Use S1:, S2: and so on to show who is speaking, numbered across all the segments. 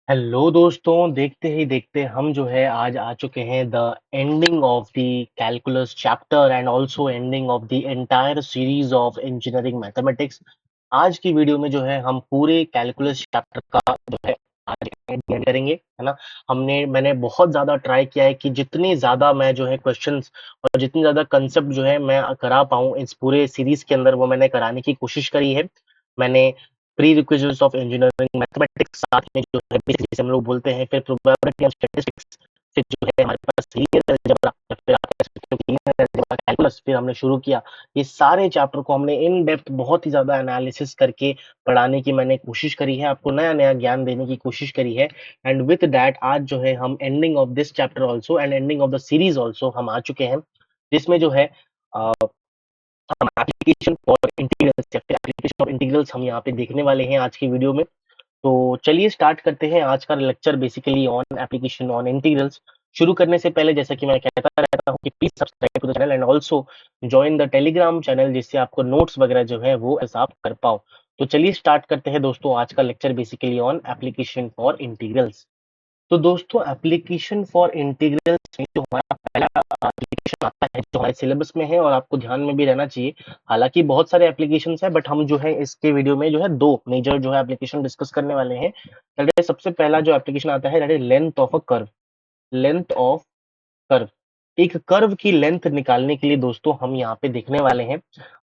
S1: Hello दोस्तों, देखते ही देखते हम जो है आज आ चुके हैं the ending of the calculus chapter and also ending of the entire series of engineering mathematics. आज की वीडियो में जो है हम पूरे कैलकुलस चैप्टर का जो है आज एंड करेंगे, है ना। मैंने बहुत ज़्यादा ट्राई किया है कि जितनी ज़्यादा मैं जो है क्वेश्चंस और जितनी ज़्यादा कंसेप्ट जो है मैं करा पाऊँ इस पूरे सीरीज के अंदर, वो मैंने कराने की कोशिश करी है। मैंने pre requisites of engineering mathematics, साथ में जो है जिसे हम लोग बोलते हैं, फिर प्रोबेबिलिटी एंड स्टैटिस्टिक्स, फिर जो है हमारे पास लीनियर अलजेब्रा, फिर आप कह सकते हो कि लीनियर अलजेब्रा कैलकुलस, फिर हमने शुरू किया। ये सारे चैप्टर को हमने इन डेप्थ बहुत ही ज्यादा एनालिसिस करके पढ़ाने की मैंने कोशिश करी है, आपको नया नया ज्ञान देने की कोशिश करी है। एंड विथ दैट आज जो है हम ending of this chapter also and ending of the series also हम आ चुके हैं, जिसमें जो है हम एप्लीकेशन फॉर इंटीग्रल्स या फिर एप्लीकेशन ऑफ इंटीग्रल्स हम यहाँ पे देखने वाले हैं आज की वीडियो में। तो चलिए स्टार्ट करते हैं आज का lecture basically on application on integrals. शुरू करने से पहले जैसा कि मैं कहता रहता हूँ कि please subscribe to the channel and also join the Telegram channel, जिससे आपको नोट्स वगैरह जो है वो आप कर पाओ। तो चलिए स्टार्ट करते हैं दोस्तों आज का lecture basically on application for integrals. तो दोस्तों एप्लीकेशन फॉर इंटीग्रल्स में जो हमारा पहला एप्लीकेशन आता है जो हमारे सिलेबस में है और आपको ध्यान में भी रहना चाहिए। हालांकि बहुत सारे एप्लीकेशंस है, बट हम जो है इसके वीडियो में जो है दो मेजर जो है एप्लीकेशन डिस्कस करने वाले हैं। सबसे पहला जो एप्लीकेशन आता है that is length of a curve. Length of curve, एक कर्व की लेंथ निकालने के लिए दोस्तों हम यहाँ पे देखने वाले हैं।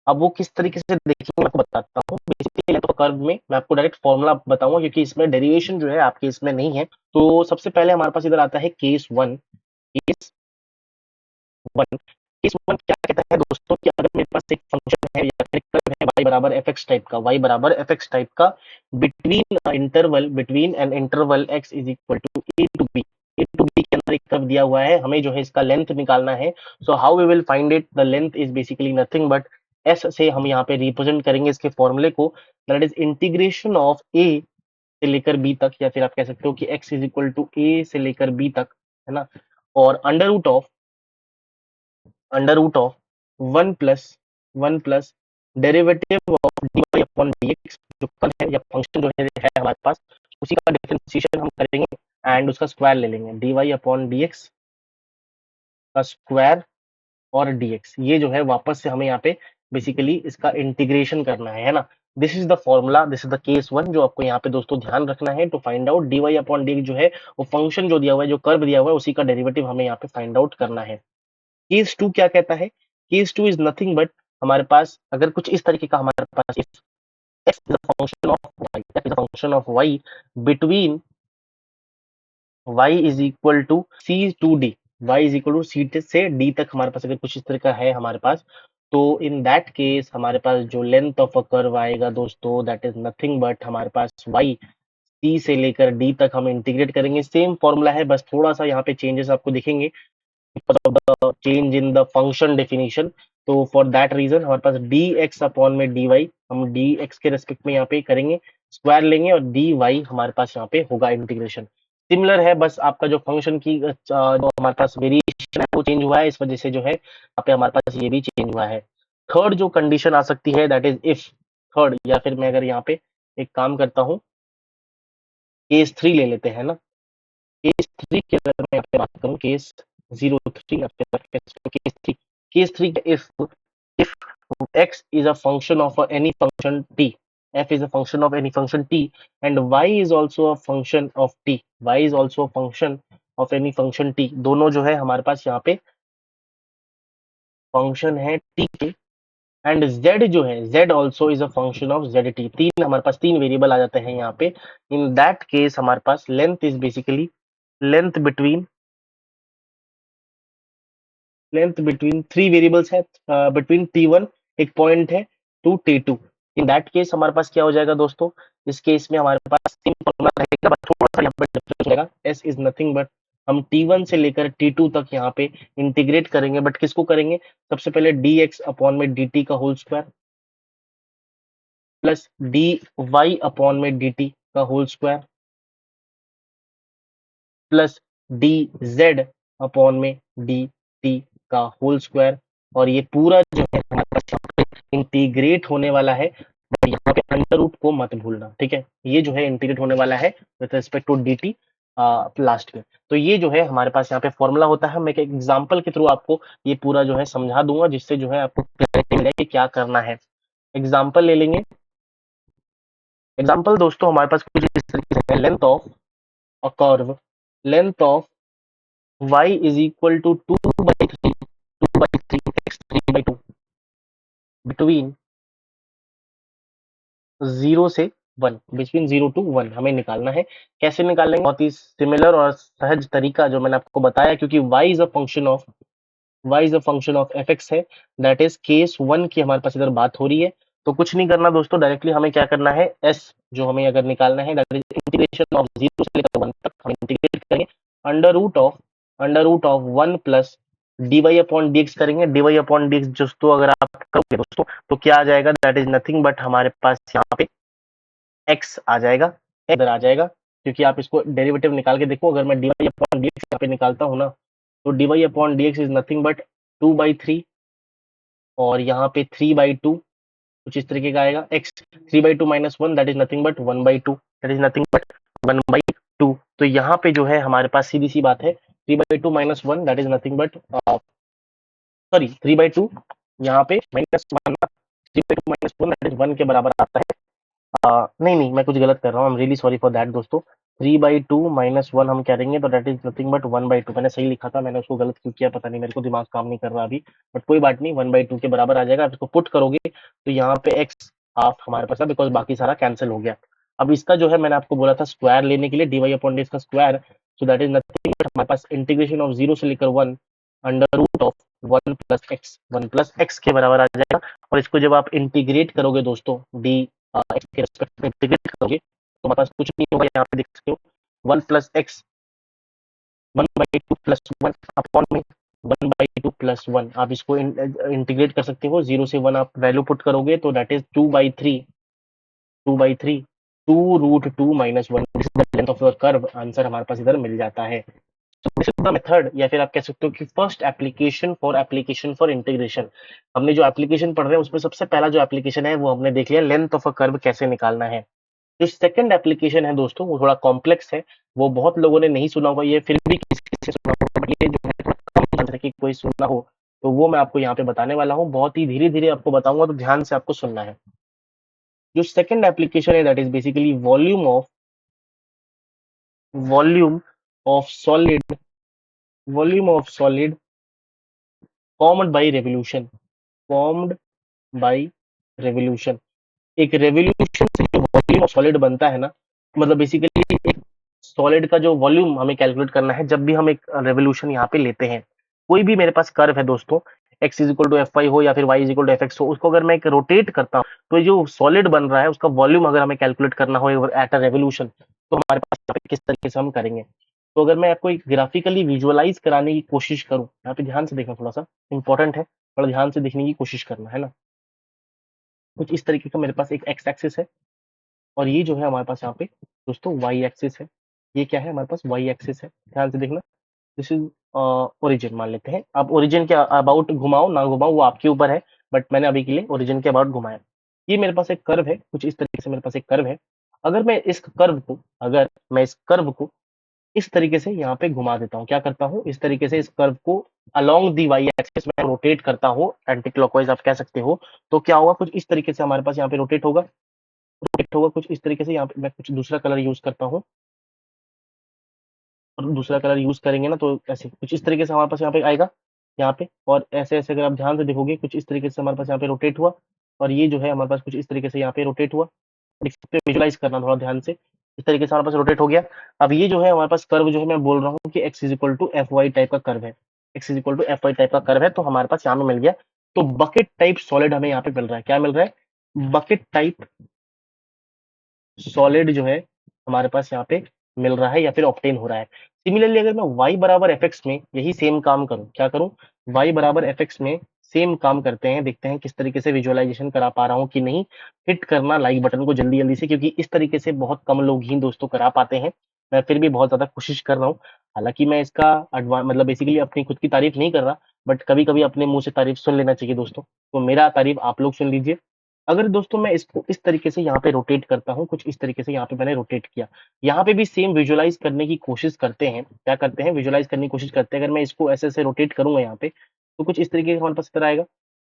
S1: अब वो किस तरीके से देखेंगे मैं आपको बताता हूँ। बेसिकली लेंथ ऑफ कर्व में मैं आपको डायरेक्ट फॉर्मूला बताऊंगा, क्योंकि इसमें डेरिवेशन जो है आपके इसमें नहीं है। तो सबसे पहले हमारे पास इधर आता है case one. Case one, case one क्या कहता है दोस्तों कि अगर मेरे पास एक फंक्शन है या फिर कर्व है y बराबर एफ एक्स टाइप का, y बराबर एफ एक्स टाइप का, between an interval x is equal to a to b. A to b के अंदर एक कर्व दिया हुआ है, हमें जो है इसका लेंथ निकालना है। So how we will find it, the length is basically nothing but s से हम यहाँ पे रिप्रेजेंट करेंगे इसके फॉर्मूले को, that is integration of a से लेकर b तक, या फिर आप कह सकते हो कि x is equal to a से लेकर b तक, है ना। और under root of one plus derivative of d y upon d x, जो कर्व है या फंक्शन जो है हमारे पास, उसी का डिफरेंशिएशन हम करेंगे एंड उसका स्क्वायर ले लेंगे। D y upon d x का स्क्वायर और dx, ये जो है वापस से हमें यहाँ पे बेसिकली इसका इंटीग्रेशन करना है ना। This is the formula, this is the case one, जो आपको यहाँ पे दोस्तों ध्यान रखना है to find out dy upon dx जो है वो फंक्शन जो दिया हुआ है, जो कर्व दिया हुआ है, उसी का डेरिवेटिव हमें यहाँ पे फाइंड आउट करना है। केस टू क्या कहता है, case two is nothing but हमारे पास अगर कुछ इस तरीके का हमारे पास if x is a function of y, f is a function of y between y is equal to c to d, y is equal to c से d तक हमारे पास अगर कुछ इस तरह का है हमारे पास, तो इन दैट केस हमारे पास जो लेंथ ऑफ अ कर्व आएगा दोस्तों, दैट इज नथिंग बट हमारे पास y c से लेकर d तक हम इंटीग्रेट करेंगे। सेम फॉर्मूला है, बस थोड़ा सा यहाँ पे चेंजेस आपको दिखेंगे because of the change in the function definition। तो फॉर दैट रीजन हमारे पास dx अपॉन में dy, हम dx के रेस्पेक्ट में यहाँ पे करेंगे, स्क्वायर लेंगे, और dy हमारे पास यहाँ पे होगा इंटीग्रेशन। सिमिलर है, बस आपका जो फंक्शन की जो हमारे पास वेरिएशन है वो चेंज हुआ है, इस वजह से जो है यहाँ पे हमारे पास ये भी चेंज हुआ है। थर्ड जो कंडीशन आ सकती है दैट इज इफ थर्ड, या फिर मैं अगर यहाँ पे एक काम करता हूँ, केस थ्री ले लेते हैं ना। केस थ्री की अगर मैं यहाँ पे बात करूँ, केस 03 या फिर case three, if x is a function of any function t, f is a function of any function t and y is also a function of t, y is also a function of any function t, दोनों जो है हमारे पास यहाँ पे function है t के, and z जो है z also is a function of Z T, तीन हमारे पास तीन वेरिएबल आ जाते हैं यहाँ पे। इन दैट केस हमारे पास length is basically length between three variables है, बिटवीन t1 एक पॉइंट है to t2। In that case हमारे पास क्या हो जाएगा दोस्तों, इस केस में हमारे पास सेम फॉर्मूला रहेगा, बट थोड़ा सा यहाँ पे डिफरेंस रहेगा। s इज नथिंग बट हम t1 से लेकर t2 तक यहाँ पे इंटीग्रेट करेंगे, बट किसको करेंगे, सबसे पहले dx अपॉन में dt का whole square plus dy upon में dt का whole square plus dz upon में dt का होल स्क्वायर, और ये पूरा जो है हमारे पास इंटीग्रेट होने वाला है। यहाँ यहाँ पे अंडर रूट को मत भूलना, ठीक है। ये जो है इंटीग्रेट होने वाला है with respect to d t last में। तो ये जो है हमारे पास यहाँ पे फॉर्मूला होता है। मैं एक एग्जाम्पल के थ्रू आपको ये पूरा जो है समझा दूंगा, जिससे जो है आपको क्लैरिटी मिल जाए कि क्या करना है। एग्जाम्पल ले लेंगे। एग्जाम्पल दोस्तों हमारे पास कुछ इस तरीके से है। Length of a curve, length of y is equal to 2/3, 2/3 x 3/2 between 0 से 1, बिटवीन 0 टू 1 हमें निकालना है। कैसे निकालेंगे? बहुत ही सिमिलर और सहज तरीका जो मैंने आपको बताया, क्योंकि y is a function of fx है। दैट इज केस 1 की हमारे पास इधर बात हो रही है। तो कुछ नहीं करना दोस्तों, डायरेक्टली हमें क्या करना है, s जो हमें अगर निकालना है, दैट इज इंटीग्रेशन ऑफ 0 से लेकर 1 तक हम इंटीग्रेट करेंगे। Under root of 1 plus dy upon dx करेंगे। dy अपॉन dx दोस्तों अगर आप करोगे दोस्तों तो क्या आ जाएगा, दैट इज नथिंग बट हमारे पास यहाँ पे x आ जाएगा, इधर आ जाएगा। क्योंकि आप इसको डेरिवेटिव निकाल के देखो, अगर मैं dy अपॉन dx यहाँ पे निकालता हूँ ना, तो dy upon dx is nothing but 2/3 और यहाँ पे 3/2 कुछ इस तरीके का आएगा। x 3/2 minus 1 that is nothing but 1/2, that is nothing but 1/2। तो यहाँ पे जो है हमारे पास सीधी सी बात है, 3/2 minus 1 that is nothing but sorry 3/2 यहाँ पे माइनस 1, 3/2 माइनस 1 दैट इज 1 के बराबर आता है। नहीं नहीं, मैं कुछ गलत कर रहा हूँ, I am really sorry for that दोस्तों। 3/2 माइनस 1 हम करेंगे तो दैट इज नथिंग बट 1/2। मैंने सही लिखा था, मैंने उसको गलत क्यों किया पता नहीं, मेरे को दिमाग काम नहीं कर रहा अभी, बट कोई बात नहीं, 1/2 के बराबर आ जाएगा। आप इसको पुट करोगे तो यहाँ पे एक्स हाफ हमारे पास है, बिकॉज बाकी सारा कैंसिल हो गया। अब इसका जो है मैंने आपको बोला था स्क्वायर लेने के लिए, डी वाई अपॉन डी का square, so that is nothing but हमारे पास इंटीग्रेशन ऑफ 0 से लेकर 1 under root of 1 plus x के बराबर आ जाएगा। और इसको जब आप इंटीग्रेट करोगे दोस्तों, डी एक्स के रेस्पेक्ट में इंटीग्रेट करोगे तो हमारे पास कुछ नहीं होगा, यहाँ पे देख सकते हो 1 प्लस एक्स 1/2 प्लस 1 अपॉन में 1/2 प्लस 1। आप इसको इंटीग्रेट कर सकते हो, 0 से 1 आप वैल्यू पुट करोगे तो that is 2/3 2√2 - 1 length of your curve. Answer हमारे पास इधर मिल जाता है। दिस इज द मेथड, या फिर आप कह सकते हो कि फर्स्ट एप्लीकेशन फॉर इंटीग्रेशन। हमने जो एप्लीकेशन पढ़ रहे हैं उसमें सबसे पहला जो एप्लीकेशन है वो हमने देख लिया, लेंथ ऑफ अ कर्व कैसे निकालना है। जो सेकंड एप्लीकेशन है दोस्तों वो थोड़ा कॉम्प्लेक्स है, वो बहुत लोगों ने नहीं सुना होगा, ये फिर भी किसी किसी से सुना होगा, बट ये जो है थोड़ा कम चांस है कि कोई सुना हो, तो वो मैं आपको यहाँ पे बताने वाला हूँ। बहुत ही धीरे धीरे आपको बताऊंगा, तो ध्यान से आपको सुनना है। जो सेकंड एप्लीकेशन है that is basically volume of solid formed bye revolution formed by revolution. एक रेवोल्यूशन से जो वॉल्यूम ऑफ सॉलिड बनता है ना, मतलब बेसिकली एक सॉलिड का जो वॉल्यूम हमें कैलकुलेट करना है जब भी हम एक रेवोल्यूशन यहाँ पे लेते हैं। कोई भी मेरे पास कर्व है दोस्तों, x is equal to f y हो या फिर y is equal to f x हो, उसको अगर मैं एक रोटेट करता हूँ तो ये जो सॉलिड बन रहा है उसका वॉल्यूम अगर हमें कैलकुलेट करना हो एट अ रेवोल्यूशन, तो हमारे पास यहाँ पे किस तरीके से हम करेंगे। तो अगर मैं आपको एक ग्राफिकली विजुअलाइज कराने की कोशिश करूँ, यहाँ पे ध्यान से देखना, थोड़ा सा इंपॉर्टेंट है, थोड़ा ध्यान से देखने की कोशिश करना है ना। कुछ इस तरीके का मेरे पास एक एक्स एक्सिस है और ये जो है हमारे पास यहाँ पे दोस्तों वाई एक्सिस है। ये क्या है, हमारे पास वाई एक्सिस है, ध्यान से देखना। दिस इज ओरिजिन मान लेते हैं। आप ओरिजिन के अबाउट घुमाओ ना घुमाओ वो आपके ऊपर है, बट मैंने अभी के लिए ओरिजिन के अबाउट घुमाया। ये मेरे पास एक कर्व है, कुछ इस तरीके से मेरे पास एक कर्व है। अगर मैं इस कर्व को इस तरीके से यहाँ पे घुमा देता हूँ, क्या करता हूँ, इस तरीके से इस कर्व को अलोंग दी वाई एक्सिस में रोटेट करता हूँ, एंटी क्लॉकवाइज आप कह सकते हो, तो क्या होगा, कुछ इस तरीके से हमारे पास यहाँ पे रोटेट होगा कुछ इस तरीके से। यहाँ पे मैं कुछ दूसरा कलर यूज करता हूँ, और दूसरा कलर यूज करेंगे ना तो ऐसे कुछ इस तरीके से हमारे पास यहाँ पे आएगा, यहाँ पे। और ऐसे ऐसे अगर आप ध्यान से देखोगे कुछ इस तरीके से हमारे पास यहाँ पे रोटेट हुआ, और ये जो है हमारे पास कुछ इस तरीके से यहाँ पे रोटेट हुआ। विजुलाइज करना थोड़ा ध्यान से, इस तरीके से हमारे पास रोटेट हो गया। अब ये जो है हमारे पास कर्व जो है, मैं बोल रहा हूँ कि x is equal to f y type का कर्व है, x is equal to f y type का कर्व है, तो हमारे पास यहाँ में मिल गया। तो बकेट टाइप सॉलिड हमें यहाँ पे मिल रहा है, क्या मिल रहा है, बकेट टाइप सॉलिड जो है हमारे पास यहाँ पे मिल रहा है या फिर ऑप्टेन हो रहा है। सिमिलरली अगर मैं y बराबर एफ एक्स में यही सेम काम करूं, क्या करूं, y बराबर एफ एक्स में सेम काम करते हैं, देखते हैं किस तरीके से विजुअलाइजेशन करा पा रहा हूं कि नहीं। हिट करना लाइक बटन को जल्दी जल्दी से, क्योंकि इस तरीके से बहुत कम लोग ही दोस्तों करा पाते हैं। मैं फिर भी बहुत ज्यादा कोशिश कर रहा हूँ। हालांकि मैं इसका मतलब बेसिकली अपनी खुद की तारीफ नहीं कर रहा, बट कभी कभी अपने मुंह से तारीफ सुन लेना चाहिए दोस्तों। तो मेरा तारीफ आप लोग सुन लीजिए। अगर दोस्तों मैं इसको इस तरीके से यहाँ पे रोटेट करता हूँ, कुछ इस तरीके से यहाँ पे मैंने रोटेट किया, यहाँ पे भी सेम विजुअलाइज करने की कोशिश करते हैं, क्या करते हैं, विजुअलाइज करने की कोशिश करते हैं। अगर मैं इसको ऐसे ऐसे रोटेट करूंगा यहाँ पे, तो कुछ इस तरीके का हमारे पास इधर आएगा।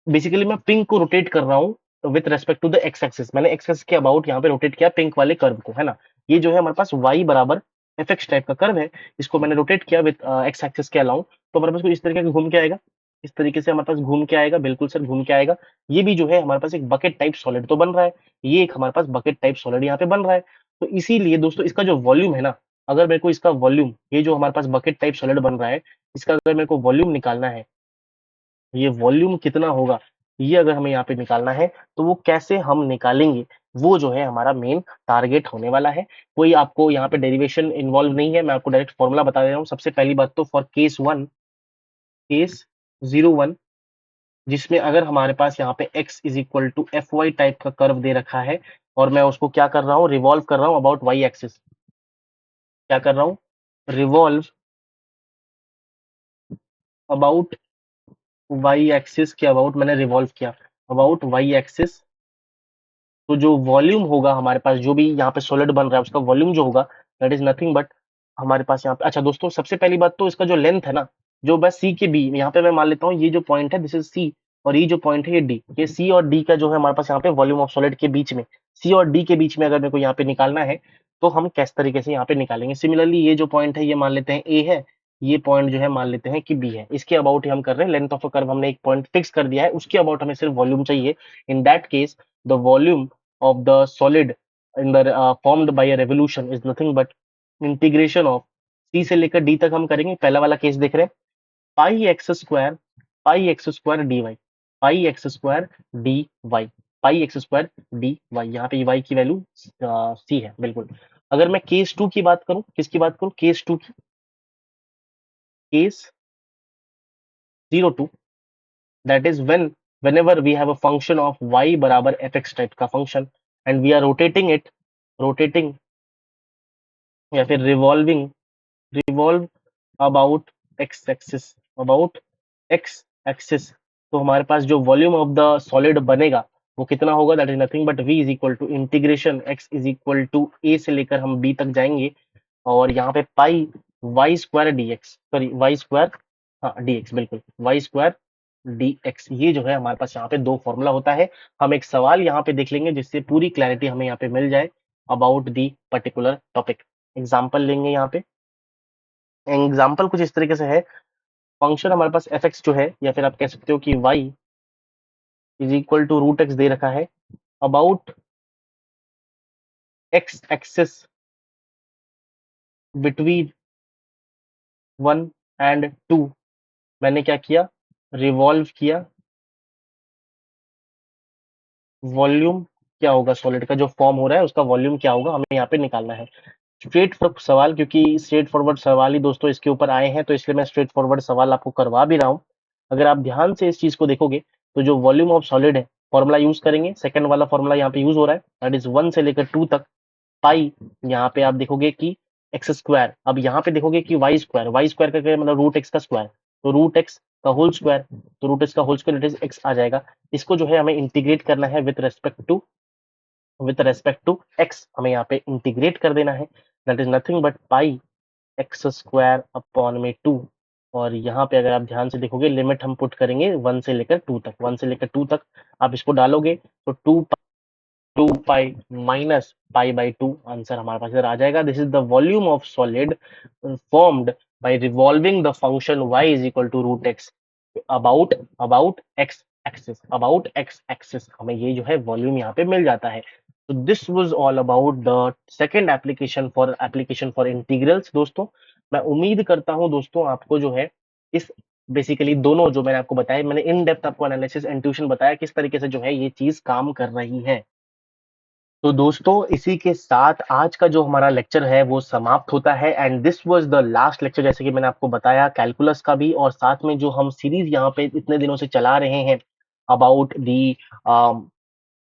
S1: बेसिकली मैं पिंक को रोटेट कर रहा हूँ with respect to the x axis, मैंने एक्स एक्सिस के अबाउट यहाँ पे रोटेट किया पिंक वाले कर्व को, है ना। ये जो है हमारे पास वाई बराबर एफ एक्स टाइप का कर्व है, इसको मैंने रोटेट किया विथ एक्स एक्सिस के अलाउ, तो हमारे पास कुछ इस तरीके का घूम के आएगा, इस तरीके से हमारे पास घूम के आएगा, बिल्कुल सर घूम के आएगा। ये भी जो है हमारे पास एक बकेट टाइप सॉलिड तो बन रहा है, ये एक हमारे पास बकेट टाइप सॉलिड यहाँ पे बन रहा है। तो इसीलिए दोस्तों इसका जो वॉल्यूम है ना, अगर मेरे को इसका वॉल्यूम, ये जो हमारे पास बकेट टाइप सॉलिड बन रहा है, इसका अगर मेरे को वॉल्यूम निकालना है, ये वॉल्यूम कितना होगा, ये अगर हमें यहाँ पे निकालना है, तो वो कैसे हम निकालेंगे, वो जो है हमारा मेन टारगेट होने वाला है। कोई आपको यहाँ पे डेरिवेशन इन्वॉल्व नहीं है, मैं आपको डायरेक्ट फॉर्मूला बता दे रहा हूँ। सबसे पहली बात तो फॉर केस वन, केस 01, जिसमें अगर हमारे पास यहाँ पे x is equal to f y type का कर्व दे रखा है, और मैं उसको क्या कर रहा हूँ, रिवॉल्व कर रहा हूँ अबाउट वाई एक्सिस, क्या कर रहा हूँ, रिवॉल्व अबाउट वाई एक्सिस के अबाउट मैंने रिवॉल्व किया, अबाउट वाई एक्सिस। तो जो वॉल्यूम होगा हमारे पास, जो भी यहाँ पे सॉलिड बन रहा है, उसका वॉल्यूम जो होगा, दैट इज नथिंग बट हमारे पास यहाँ पे, अच्छा दोस्तों सबसे पहली बात तो इसका जो लेंथ है ना, जो बस सी के बी, यहाँ पे मैं मान लेता हूँ ये जो पॉइंट है दिस इज सी, और ये जो पॉइंट है ये डी, ये सी और डी का जो है हमारे पास यहाँ पे वॉल्यूम ऑफ सॉलिड के बीच में, सी और डी के बीच में अगर मेरे को यहाँ पे निकालना है, तो हम किस तरीके से यहाँ पे निकालेंगे। सिमिलरली ये जो पॉइंट है ये मान लेते हैं ए है, ये पॉइंट जो है मान लेते हैं कि बी है, इसके अबाउट ही हम कर रहे हैं, लेंथ ऑफ अ कर्व हमने एक पॉइंट फिक्स कर दिया है, उसके अबाउट हमें सिर्फ वॉल्यूम चाहिए। इन that case the volume of the solid in the formed by a revolution is nothing but integration of c से लेकर d तक हम करेंगे। पहला वाला केस देख रहे हैं, पाई एक्स स्क्वायर डी वाई, पाई एक्स स्क्वायर डी वाई, पाई एक्स स्क्वायर डी वाई, यहाँ पे वाई की वैल्यू सी है बिल्कुल। अगर मैं केस टू की बात करूं, किसकी बात करूं, केस टू की, case 02, that is whenever we have a function of y बराबर fx टाइप का function, and we are rotating it, rotating या फिर revolving, revolve about x axis, about x axis, तो हमारे पास जो वॉल्यूम ऑफ द सॉलिड बनेगा वो कितना होगा, that is nothing but v is equal to integration x is equal to a से लेकर हम b तक जाएंगे, और यहाँ पे pi y square d x, sorry y square, हाँ डी एक्स बिल्कुल, वाई स्क्वायर डी एक्स, ये जो है हमारे पास यहाँ पे दो फॉर्मूला होता है। हम एक सवाल यहाँ पे देख लेंगे जिससे पूरी क्लैरिटी हमें यहाँ पे मिल जाए about the particular topic. Example लेंगे यहाँ पे, एग्जाम्पल कुछ इस तरीके से है, फंक्शन हमारे पास एफ एक्स जो है, या फिर आप कह सकते हो कि y is equal to root x दे रखा है, about x axis between 1 and 2, मैंने क्या किया, रिवॉल्व किया, वॉल्यूम क्या होगा सॉलिड का जो फॉर्म हो रहा है उसका वॉल्यूम क्या होगा हमें यहाँ पे निकालना है। स्ट्रेट फॉरवर्ड सवाल, क्योंकि स्ट्रेट फॉरवर्ड सवाल ही दोस्तों इसके ऊपर आए हैं, तो इसलिए मैं स्ट्रेट फॉरवर्ड सवाल आपको करवा भी रहा हूँ। अगर आप ध्यान से इस चीज को देखोगे, तो जो वॉल्यूम ऑफ सॉलिड है, फॉर्मूला यूज करेंगे, सेकंड वाला फॉर्मूला यहाँ पे यूज हो रहा है, दैट इज 1 से लेकर 2 तक, पाई, यहाँ पे आप देखोगे कि एक्स स्क्वायर, अब यहाँ पे देखोगे कि वाई स्क्वायर का क्या मतलब, रूट एक्स का स्क्वायर, तो रूट एक्स का होल स्क्वायर, तो रूट एक्स का whole square it is x आ जाएगा। इसको जो है हमें इंटीग्रेट करना है विथ रेस्पेक्ट टू एक्स, हमें यहाँ पे इंटीग्रेट कर देना है, that is nothing but pi x square upon में 2, और यहाँ पे अगर आप ध्यान से देखोगे लिमिट हम पुट करेंगे 1 से लेकर 2 तक, 1 से लेकर 2 तक आप इसको डालोगे, तो 2 pi minus pi by 2, answer हमारे पास इधर आ जाएगा। This is the volume of solid formed by revolving the function y is equal to root x about x axis, about x axis, हमें ये जो है वॉल्यूम यहाँ पे मिल जाता है। तो this was all about the second application for integrals. दोस्तों मैं उम्मीद करता हूँ दोस्तों आपको जो है इस बेसिकली दोनों जो मैंने आपको बताया, मैंने इन डेप्थ आपको एनालिसिस एंड ट्यूशन बताया किस तरीके से जो है ये चीज काम कर रही है। तो दोस्तों इसी के साथ आज का जो हमारा लेक्चर है वो समाप्त होता है, and this was the last lecture, जैसे कि मैंने आपको बताया कैलकुलस का भी, और साथ में जो हम सीरीज यहाँ पे इतने दिनों से चला रहे हैं अबाउट दी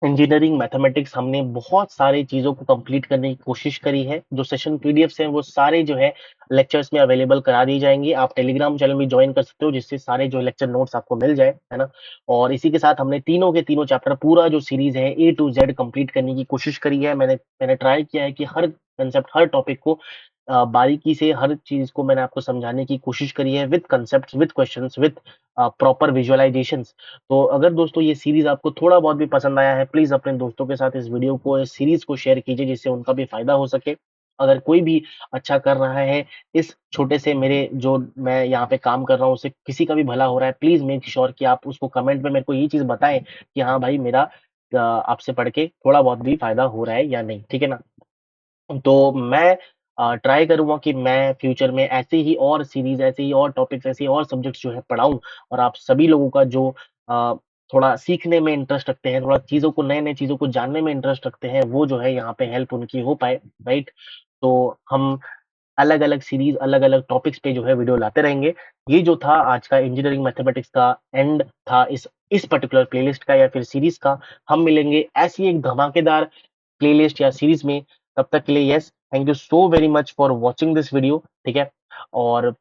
S1: इंजीनियरिंग मैथमेटिक्स हमने बहुत सारी चीज़ों को कंप्लीट करने की कोशिश करी है। जो सेशन पीडीएफ्स हैं वो सारे जो है लेक्चर्स में अवेलेबल करा दिए जाएँगे। आप टेलीग्राम चैनल भी जॉइन कर सकते हो जिससे सारे जो लेक्चर नोट्स आपको मिल जाए, है ना? और इसी के साथ हमने तीनों के तीनों चैप्टर पूरा जो सीरीज़ है ए टू ज़ेड कंप्लीट करने की कोशिश करी है। मैंने ट्राई किया है कि हर कांसेप्ट, हर टॉपिक को बारीकी से हर चीज़ को मैंने आपको समझाने की कोशिश करी है with concepts, with questions, with proper visualizations. तो अगर दोस्तों ये सीरीज आपको थोड़ा बहुत भी पसंद आया है, प्लीज अपने दोस्तों के साथ इस वीडियो को, इस सीरीज को शेयर कीजिए जिससे उनका भी फायदा हो सके। अगर कोई भी अच्छा कर रहा है इस छोटे से मेरे जो मैं यहाँ पे काम कर रहा हूँ उससे किसी का भी भला हो रहा है, प्लीज मेक श्योर कि आप उसको कमेंट में मेरे को ये चीज बताएं कि हाँ भाई मेरा आपसे पढ़ के थोड़ा बहुत भी फायदा हो रहा है या नहीं, ठीक है ना? तो मैं ट्राई करूँगा कि मैं फ्यूचर में ऐसे ही और सीरीज़, ऐसे ही और टॉपिक्स, ऐसे ही और सब्जेक्ट्स जो है पढ़ाऊँ और आप सभी लोगों का जो अ, थोड़ा सीखने में इंटरेस्ट रखते हैं, थोड़ा चीज़ों को, नए-नए चीज़ों को जानने में इंटरेस्ट रखते हैं, वो जो है यहाँ पे हेल्प उनकी हो पाए, राइट? तो हम अलग-अलग सीरीज़, अलग-अलग टॉपिक्स पे जो है वीडियो लाते रहेंगे। ये जो था आज का इंजीनियरिंग मैथमेटिक्स का एंड था इस पर्टिकुलर प्लेलिस्ट का या फिर सीरीज़ का। हम मिलेंगे ऐसी एक धमाकेदार प्लेलिस्ट या सीरीज में। तब तक के लिए yes, thank you so very much for watching this video, ठीक है? और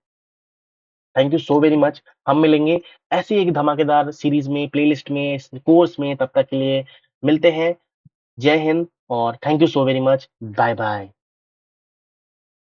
S1: thank you so very much. हम मिलेंगे ऐसी एक धमाकेदार सीरीज में, प्लेलिस्ट में, कोर्स में। तब तक के लिए मिलते हैं। जय हिंद और thank you so very much. Bye bye.